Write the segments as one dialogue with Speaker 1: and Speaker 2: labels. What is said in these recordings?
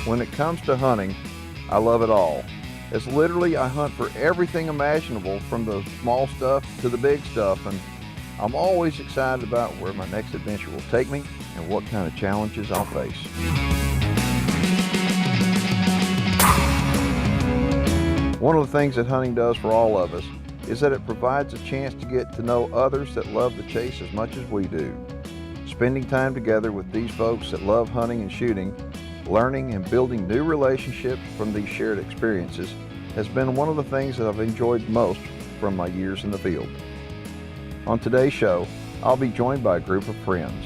Speaker 1: when it comes to hunting, I love it all. It's literally, I hunt for everything imaginable, from the small stuff to the big stuff, and I'm always excited about where my next adventure will take me and what kind of challenges I'll face. One of the things that hunting does for all of us is that it provides a chance to get to know others that love the chase as much as we do. Spending time together with these folks that love hunting and shooting, learning and building new relationships from these shared experiences has been one of the things that I've enjoyed most from my years in the field. On today's show, I'll be joined by a group of friends.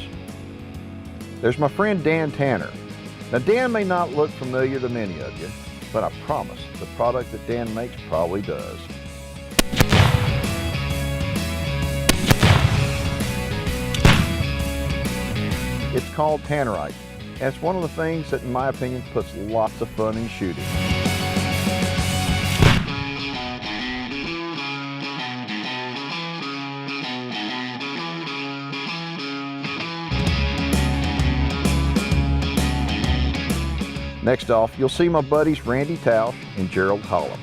Speaker 1: There's my friend Dan Tanner. Now, Dan may not look familiar to many of you, but I promise the product that Dan makes probably does. It's called Tannerite, and it's one of the things that, in my opinion, puts lots of fun in shooting. Next off, you'll see my buddies Randy Tausch and Gerald Hollum.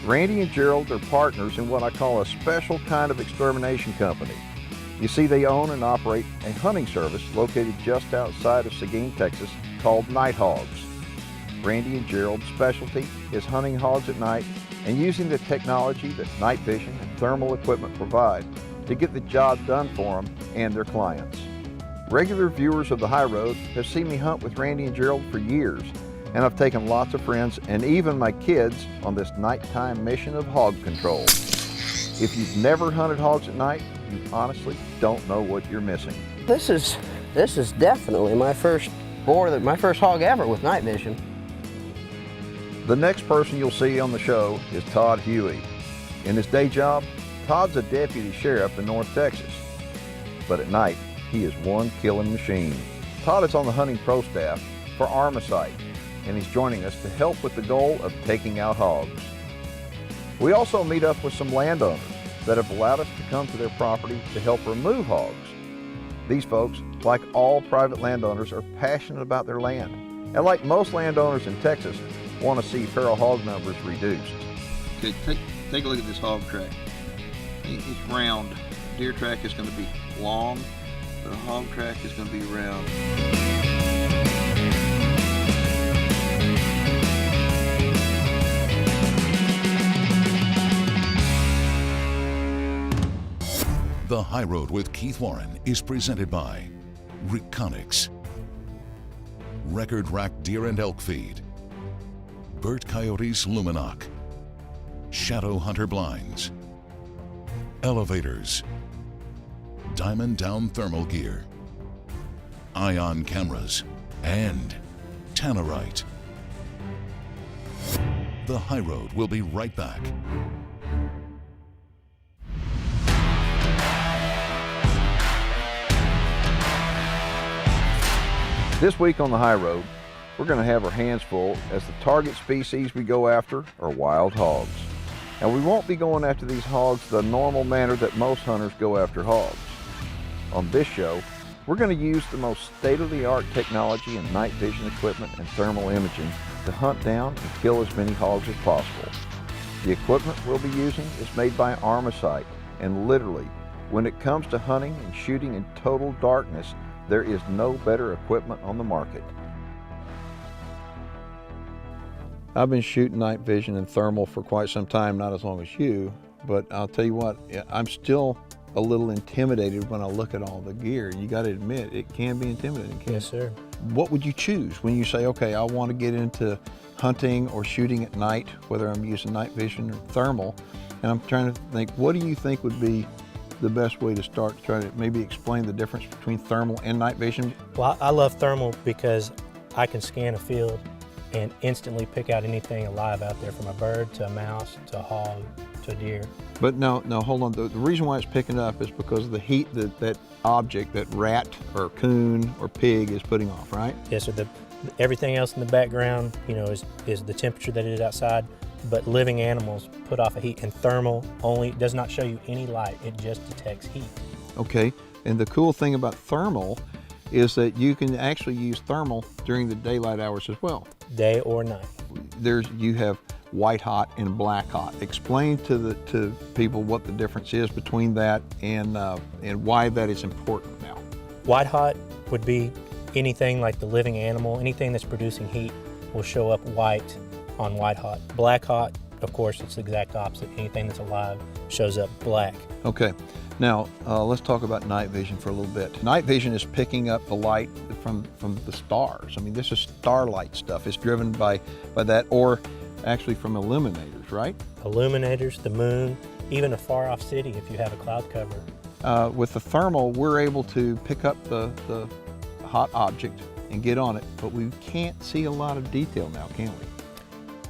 Speaker 1: Randy and Gerald are partners in what I call a special kind of extermination company. You see, they own and operate a hunting service located just outside of Seguin, Texas, called Night Hogs. Randy and Gerald's specialty is hunting hogs at night and using the technology that night vision and thermal equipment provide to get the job done for them and their clients. Regular viewers of The High Road have seen me hunt with Randy and Gerald for years, and I've taken lots of friends and even my kids on this nighttime mission of hog control. If you've never hunted hogs at night, you honestly don't know what you're missing.
Speaker 2: This is definitely my first hog ever with night vision.
Speaker 1: The next person you'll see on the show is Todd Huey. In his day job, Todd's a deputy sheriff in North Texas. But at night, he is one killing machine. Todd is on the hunting pro staff for Armasight, and he's joining us to help with the goal of taking out hogs. We also meet up with some landowners that have allowed us to come to their property to help remove hogs. These folks, like all private landowners, are passionate about their land, and like most landowners in Texas, want to see feral hog numbers reduced.
Speaker 3: Okay, take a look at this hog track. It's round. Deer track is going to be long, but a hog track is going to be round.
Speaker 4: The High Road with Keith Warren is presented by Reconics, Record Rack Deer and Elk Feed, Burt Coyote's Luminoc, Shadow Hunter Blinds, Elevators, Diamond Down Thermal Gear, Ion Cameras, and Tannerite. The High Road will be right back.
Speaker 1: This week on The High Road, we're going to have our hands full as the target species we go after are wild hogs. And we won't be going after these hogs the normal manner that most hunters go after hogs. On this show, we're going to use the most state-of-the-art technology and night vision equipment and thermal imaging to hunt down and kill as many hogs as possible. The equipment we'll be using is made by Armasight, and literally, when it comes to hunting and shooting in total darkness, there is no better equipment on the market. I've been shooting night vision and thermal for quite some time, not as long as you, but I'll tell you what, I'm still a little intimidated when I look at all the gear. You got to admit, it can be intimidating, can't it?
Speaker 2: Yes, sir.
Speaker 1: What would you choose when you say, okay, I want to get into hunting or shooting at night, whether I'm using night vision or thermal, and I'm trying to think, what do you think would be the best way to start to try to maybe explain the difference between thermal and night vision?
Speaker 5: Well, I love thermal because I can scan a field and instantly pick out anything alive out there, from a bird to a mouse to a hog to a deer.
Speaker 1: But no, hold on. The reason why it's picking up is because of the heat that that object, that rat or coon or pig is putting off, right?
Speaker 5: Yes, sir. Everything else in the background, is the temperature that it is outside. But living animals put off a heat, and thermal only does not show you any light. It just detects heat.
Speaker 1: Okay, and the cool thing about thermal is that you can actually use thermal during the daylight hours as well.
Speaker 5: Day or night.
Speaker 1: You have white hot and black hot. Explain to people what the difference is between that and why that is important now.
Speaker 5: White hot would be anything like the living animal, anything that's producing heat will show up white on white hot. Black hot, of course, it's the exact opposite. Anything that's alive shows up black.
Speaker 1: Okay, now let's talk about night vision for a little bit. Night vision is picking up the light from the stars. I mean, this is starlight stuff. It's driven by that, or actually from illuminators, right?
Speaker 5: Illuminators, the moon, even a far off city if you have a cloud cover.
Speaker 1: With the thermal, we're able to pick up the hot object and get on it, but we can't see a lot of detail now, can we?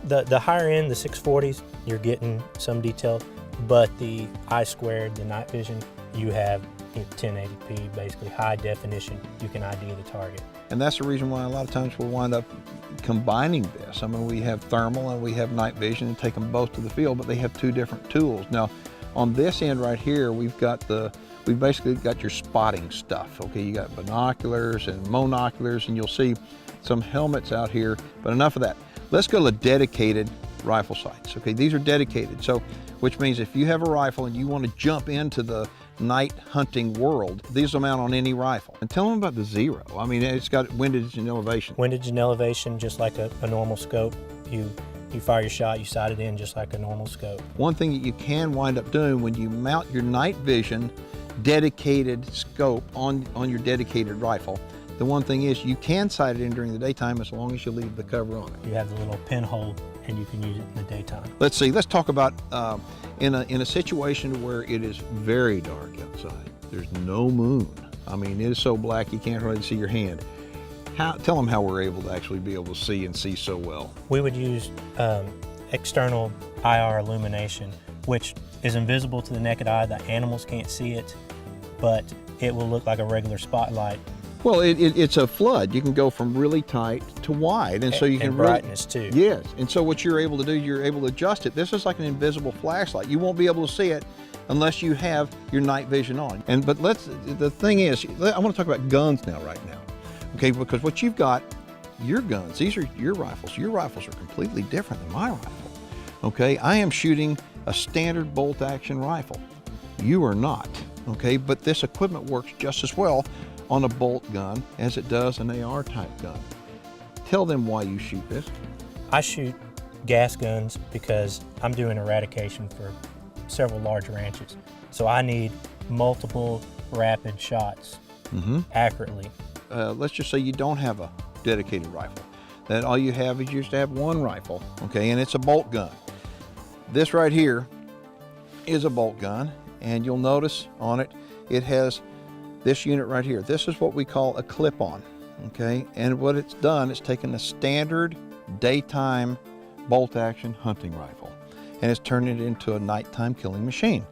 Speaker 5: The higher end, the 640s, you're getting some detail, but the I squared, the night vision, you have 1080p, basically high definition. You can ID the target.
Speaker 1: And that's the reason why a lot of times we'll wind up combining this. I mean, we have thermal and we have night vision and take them both to the field, but they have two different tools. Now, on this end right here, we've basically got your spotting stuff. Okay, you got binoculars and monoculars, and you'll see some helmets out here, but enough of that. Let's go to dedicated rifle sights. Okay, these are dedicated, so which means if you have a rifle and you want to jump into the night hunting world, these will mount on any rifle. And tell them about the Zero. I mean, it's got windage and elevation.
Speaker 5: Windage and elevation, just like a normal scope. You fire your shot, you sight it in just like a normal scope.
Speaker 1: One thing that you can wind up doing when you mount your night vision dedicated scope on your dedicated rifle, the one thing is you can sight it in during the daytime as long as you leave the cover on it.
Speaker 5: You have the little pinhole and you can use it in the daytime.
Speaker 1: Let's talk about in a situation where it is very dark outside. There's no moon. I mean, it is so black you can't really see your hand. Tell them how we're able to actually be able to see so well.
Speaker 5: We would use external IR illumination, which is invisible to the naked eye. The animals can't see it, but it will look like a regular spotlight.
Speaker 1: Well, it's a flood. You can go from really tight to wide, and so you can
Speaker 5: and brightness too.
Speaker 1: Yes, and so what you're able to do, you're able to adjust it. This is like an invisible flashlight. You won't be able to see it unless you have your night vision on. But the thing is, I want to talk about guns right now, okay? Because what you've got, your guns, these are your rifles. Your rifles are completely different than my rifle, okay? I am shooting a standard bolt action rifle. You are not, okay? But this equipment works just as well on a bolt gun as it does an AR type gun. Tell them why you shoot this.
Speaker 5: I shoot gas guns because I'm doing eradication for several large ranches. So I need multiple rapid shots accurately.
Speaker 1: Let's just say you don't have a dedicated rifle. That all you have is you just have one rifle, okay, and it's a bolt gun. This right here is a bolt gun, and you'll notice on it, it has this unit right here. This is what we call a clip-on, okay? And what it's done is taken a standard daytime bolt-action hunting rifle, and it's turned it into a nighttime killing machine.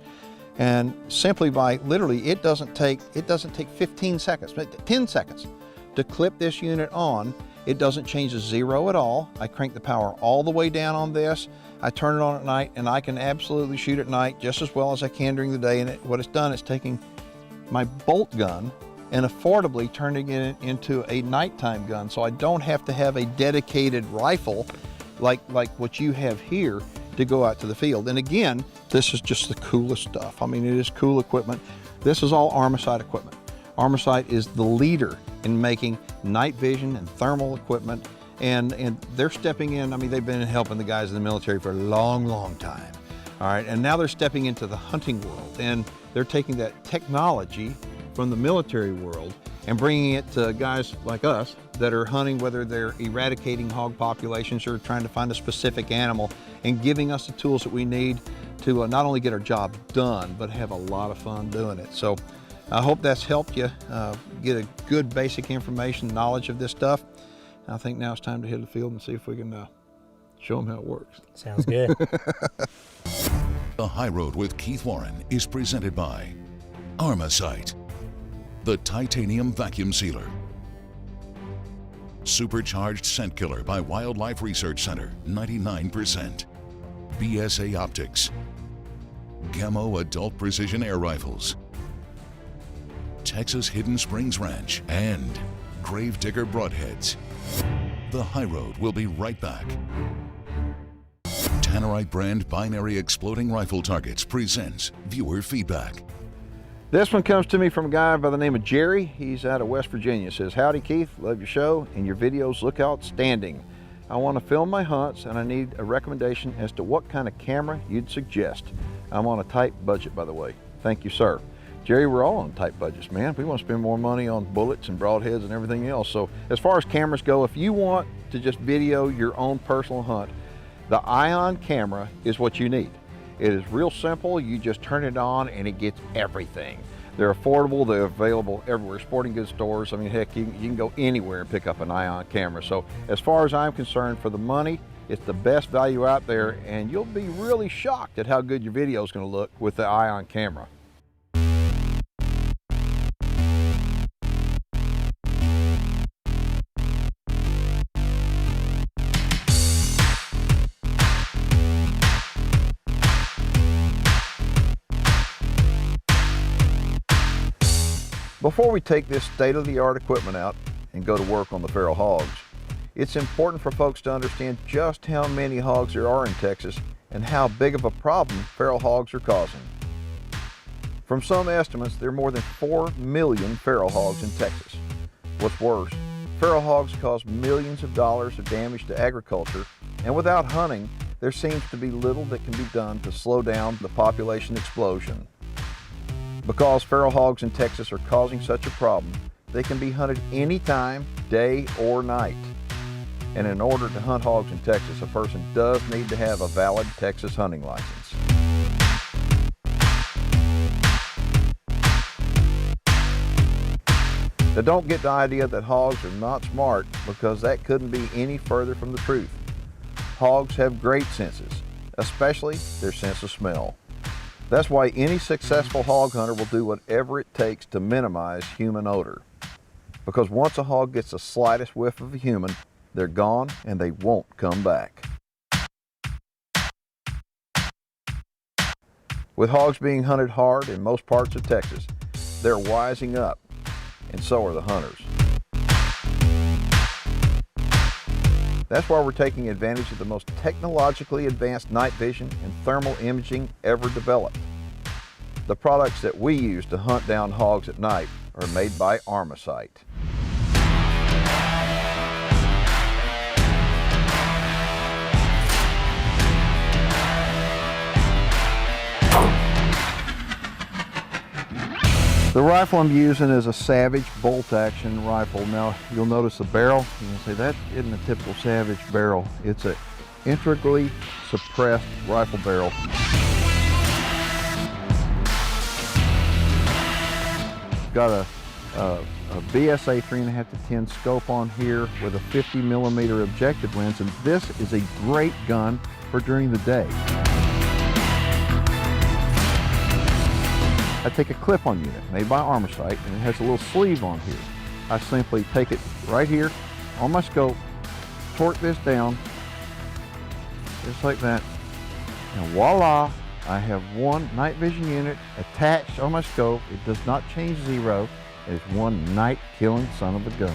Speaker 1: And simply by literally, it doesn't take 15 seconds, 10 seconds to clip this unit on. It doesn't change the zero at all. I crank the power all the way down on this. I turn it on at night, and I can absolutely shoot at night just as well as I can during the day. And what it's done is taking my bolt gun and affordably turning it into a nighttime gun, so I don't have to have a dedicated rifle like what you have here to go out to the field. And again, this is just the coolest stuff. I mean, it is cool equipment. This is all Armasight equipment. Armasight is the leader in making night vision and thermal equipment, and they're stepping in. I mean, they've been helping the guys in the military for a long time. All right, and now they're stepping into the hunting world, and they're taking that technology from the military world and bringing it to guys like us that are hunting, whether they're eradicating hog populations or trying to find a specific animal, and giving us the tools that we need to not only get our job done, but have a lot of fun doing it. So I hope that's helped you get a good basic information, knowledge of this stuff. I think now it's time to hit the field and see if we can show them how it works.
Speaker 5: Sounds good.
Speaker 4: The High Road with Keith Warren is presented by Armasight, the titanium vacuum sealer. Supercharged scent killer by Wildlife Research Center, 99%. BSA Optics. Gamo Adult Precision Air Rifles. Texas Hidden Springs Ranch, and Gravedigger Broadheads. The High Road will be right back. Tannerite brand binary exploding rifle targets presents viewer feedback.
Speaker 1: This one comes to me from a guy by the name of Jerry. He's out of West Virginia. Says, "Howdy Keith, love your show and your videos look outstanding. I want to film my hunts and I need a recommendation as to what kind of camera you'd suggest. I'm on a tight budget, by the way. Thank you, sir." Jerry, we're all on tight budgets, man. We want to spend more money on bullets and broadheads and everything else. So as far as cameras go, if you want to just video your own personal hunt, the Ion camera is what you need. It is real simple. You just turn it on and it gets everything. They're affordable. They're available everywhere. Sporting goods stores. I mean, heck, you can go anywhere and pick up an Ion camera. So as far as I'm concerned, for the money, it's the best value out there, and you'll be really shocked at how good your video is going to look with the Ion camera. Before we take this state-of-the-art equipment out and go to work on the feral hogs, it's important for folks to understand just how many hogs there are in Texas and how big of a problem feral hogs are causing. From some estimates, there are more than 4 million feral hogs in Texas. What's worse, feral hogs cause millions of dollars of damage to agriculture, and without hunting, there seems to be little that can be done to slow down the population explosion. Because feral hogs in Texas are causing such a problem, they can be hunted anytime, day or night. And in order to hunt hogs in Texas, a person does need to have a valid Texas hunting license. Now don't get the idea that hogs are not smart, because that couldn't be any further from the truth. Hogs have great senses, especially their sense of smell. That's why any successful hog hunter will do whatever it takes to minimize human odor. Because once a hog gets the slightest whiff of a human, they're gone and they won't come back. With hogs being hunted hard in most parts of Texas, they're wising up, and so are the hunters. That's why we're taking advantage of the most technologically advanced night vision and thermal imaging ever developed. The products that we use to hunt down hogs at night are made by Armasight. The rifle I'm using is a Savage bolt-action rifle. Now, you'll notice the barrel. You'll say, that isn't a typical Savage barrel. It's an integrally suppressed rifle barrel. Got a BSA 3.5 to 10 scope on here with a 50mm objective lens, and this is a great gun for during the day. I take a clip-on unit made by Armasight, and it has a little sleeve on here. I simply take it right here on my scope, torque this down, just like that, and voila, I have one night vision unit attached on my scope. It does not change zero. It's one night-killing son of a gun.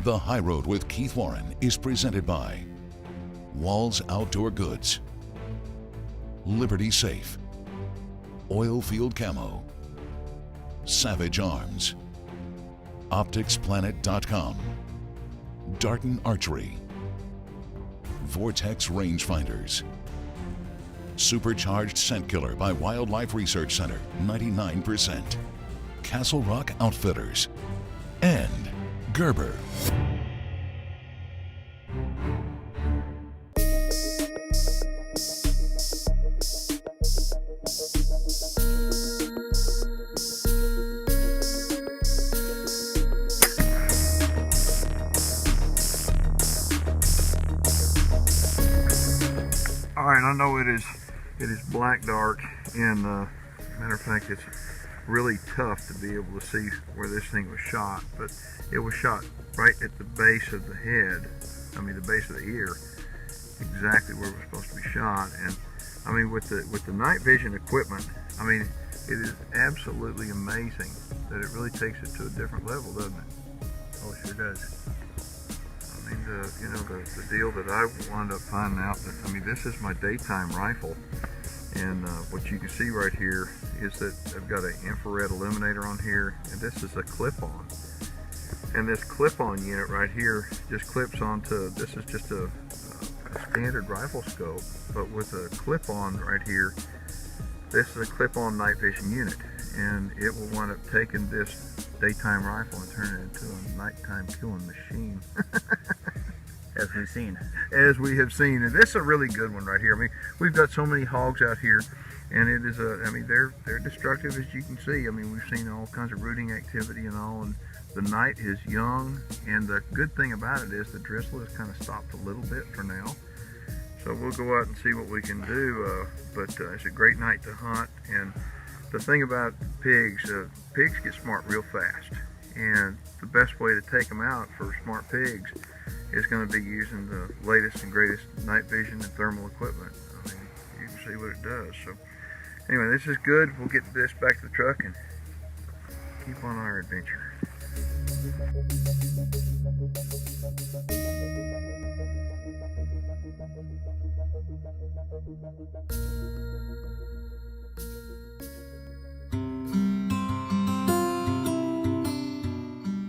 Speaker 4: The High Road with Keith Warren is presented by Walls Outdoor Goods, Liberty Safe, Oilfield Camo, Savage Arms, OpticsPlanet.com, Darton Archery, Vortex Rangefinders, Supercharged Scent Killer by Wildlife Research Center, 99%, Castle Rock Outfitters, and Gerber.
Speaker 1: All right, I know it is black dark, and matter of fact, it's really tough to be able to see where this thing was shot, but it was shot right at the base of the head, the base of the ear, exactly where it was supposed to be shot. And I mean, with the night vision equipment, it is absolutely amazing that it really takes it to a different level, doesn't it? Oh, it sure does. The deal that I wound up finding out that, this is my daytime rifle, and what you can see right here is that I've got an infrared illuminator on here, and this is a clip-on. And this clip-on unit right here just clips onto, this is just a standard rifle scope, but with a clip-on right here, this is a clip-on night vision unit, and it will wind up taking this daytime rifle and turning it into a nighttime killing machine.
Speaker 6: As we've seen.
Speaker 1: As we have seen, and this is a really good one right here. We've got so many hogs out here, and it is they're destructive, as you can see. We've seen all kinds of rooting activity and all, and the night is young, and the good thing about it is the drizzle has kind of stopped a little bit for now. So we'll go out and see what we can do, but it's a great night to hunt. And the thing about pigs get smart real fast, and the best way to take them out for smart pigs is going to be using the latest and greatest night vision and thermal equipment. You can see what it does. So anyway, this is good. We'll get this back to the truck and keep on our adventure.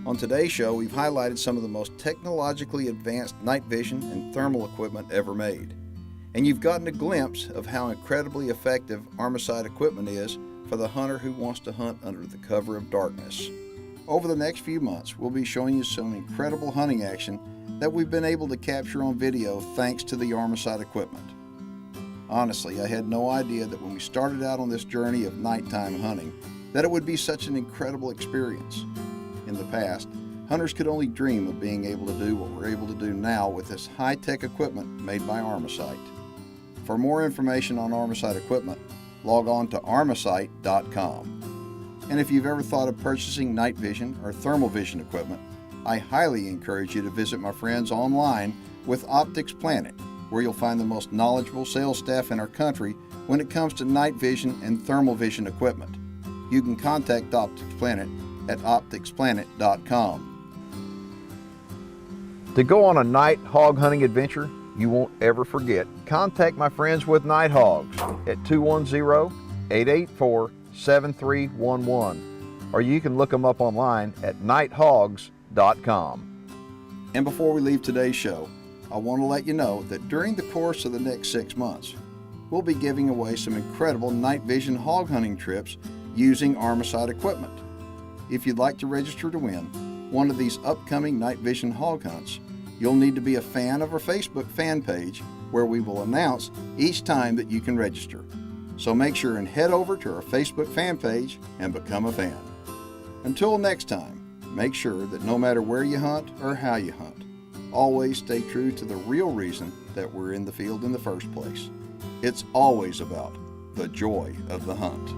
Speaker 1: On today's show, we've highlighted some of the most technologically advanced night vision and thermal equipment ever made. And you've gotten a glimpse of how incredibly effective Armasight equipment is for the hunter who wants to hunt under the cover of darkness. Over the next few months, we'll be showing you some incredible hunting action that we've been able to capture on video thanks to the Armasight equipment. Honestly, I had no idea that when we started out on this journey of nighttime hunting, that it would be such an incredible experience. In the past, hunters could only dream of being able to do what we're able to do now with this high-tech equipment made by Armasight. For more information on Armasight equipment, log on to Armasight.com. And if you've ever thought of purchasing night vision or thermal vision equipment, I highly encourage you to visit my friends online with Optics Planet, where you'll find the most knowledgeable sales staff in our country when it comes to night vision and thermal vision equipment. You can contact Optics Planet at OpticsPlanet.com. To go on a night hog hunting adventure you won't ever forget, contact my friends with Night Hogs at 210-884-7311, or you can look them up online at nighthogs.com. And before we leave today's show, I want to let you know that during the course of the next 6 months, we'll be giving away some incredible night vision hog hunting trips using Armasight equipment. If you'd like to register to win one of these upcoming night vision hog hunts, you'll need to be a fan of our Facebook fan page, where we will announce each time that you can register. So make sure and head over to our Facebook fan page and become a fan. Until next time, make sure that no matter where you hunt or how you hunt, always stay true to the real reason that we're in the field in the first place. It's always about the joy of the hunt.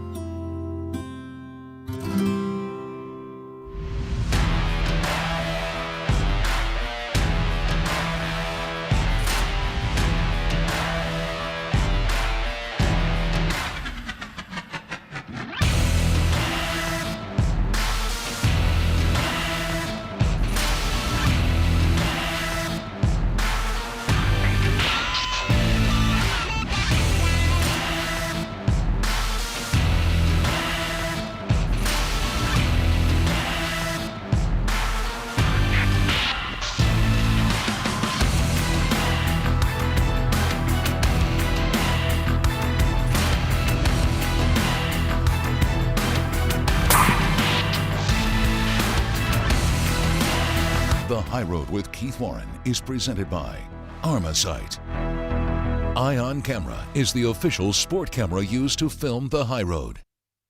Speaker 4: The High Road with Keith Warren is presented by Armasight. Ion Camera is the official sport camera used to film The High Road.